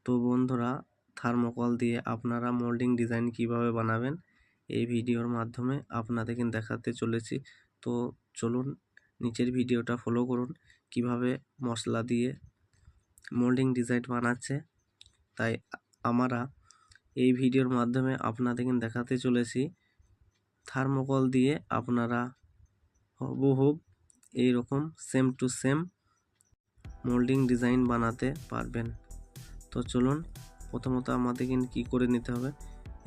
তো বন্ধুরা, থার্মোকল দিয়ে আপনারা মোল্ডিং ডিজাইন কিভাবে বানাবেন এই ভিডিওর মাধ্যমে আপনাদেরকে দেখাতে চলেছি। তো চলুন নিচের ভিডিওটা ফলো করুন কিভাবে মশলা দিয়ে মোল্ডিং ডিজাইন বানাচ্ছে। তাই আমরা এই ভিডিওর মাধ্যমে আপনাদেরকে দেখাতে চলেছি থার্মোকল দিয়ে আপনারা হুবহু এইরকম same to same moulding design বানাতে পারবেন। তো চলুন, প্রথমত আমাদেরকে কি করে নিতে হবে,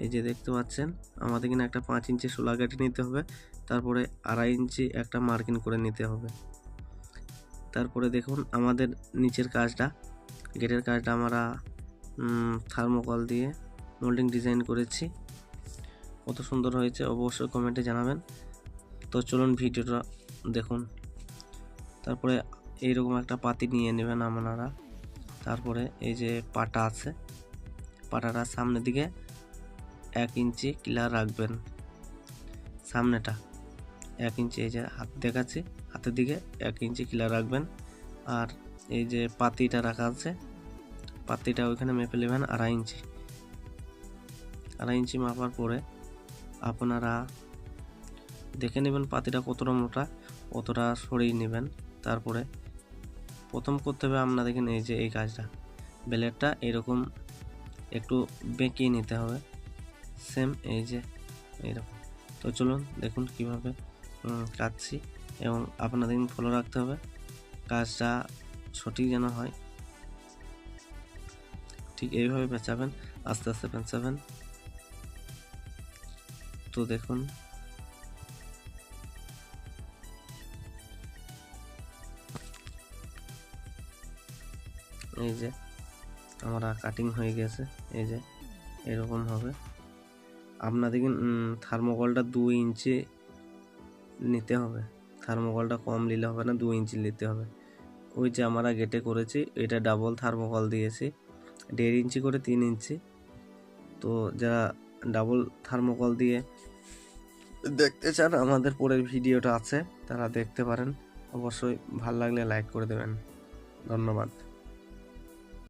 এই যে দেখতে পাচ্ছেন আমাদেরকে একটা 5 ইঞ্চি শোলা কেটে নিতে হবে, তারপরে 2.5 ইঞ্চি একটা মার্কিং করে নিতে হবে। তারপরে দেখুন আমাদের নিচের কাজটা, গেটের কাজটা আমরা থার্মোকল দিয়ে মোল্ডিং ডিজাইন করেছি। কত সুন্দর হয়েছে অবশ্যই কমেন্টে জানাবেন। তো চলুন ভিডিওটা দেখুন। তারপরে এইরকম একটা পাতি নিয়ে নেবেন আপনারা। তারপরে এই যে পাটা আছে, পাটাটা সামনের দিকে 1 ইঞ্চি ক্লিয়ার রাখবেন। সামনেটা 1 ইঞ্চি, এই যে হাত দেখাচ্ছি, হাতের দিকে 1 ইঞ্চি ক্লিয়ার রাখবেন। আর এই যে পাতিটা রাখা আছে, পাতিটা ওইখানে মেপে নেবেন 2.5 ইঞ্চি। 2.5 ইঞ্চি মাপার পরে আপনারা দেখে নেবেন পাতিটা কতটা মোটা, অতটা সরিয়ে নেবেন। তারপরে প্রথম করতে হবে আপনাদেরকে এই যে এই কাজটা, ব্লেডটা এরকম একটু বেঁকিয়ে নিতে হবে, সেম এই যে এইরকম। তো চলুন দেখুন কিভাবে কাটছি, এবং আপনাদের ফলো রাখতে হবে কাজটা সঠিক যেন হয়। ঠিক এইভাবে পেঁচাবেন, আস্তে আস্তে পেঁচাবেন। তো দেখুন এই যে আমরা কাটিং হয়ে গেছে, এই যে এরকম হবে। আপনাদেরকে থার্মোকলটা 2 ইঞ্চি নিতে হবে, থার্মোকলটা কম নিলে হবে না, 2 ইঞ্চি নিতে হবে। ওই যে আমরা গেটে করেছি এটা ডাবল থার্মোকল দিয়েছি 1.5 ইঞ্চি করে 3 ইঞ্চি। তো যারা ডাবল থার্মোকল দিয়ে দেখতে চান আমাদের পরের ভিডিওটা আছে, তারা দেখতে পারেন। অবশ্যই ভালো লাগলে লাইক করে দেবেন। ধন্যবাদ।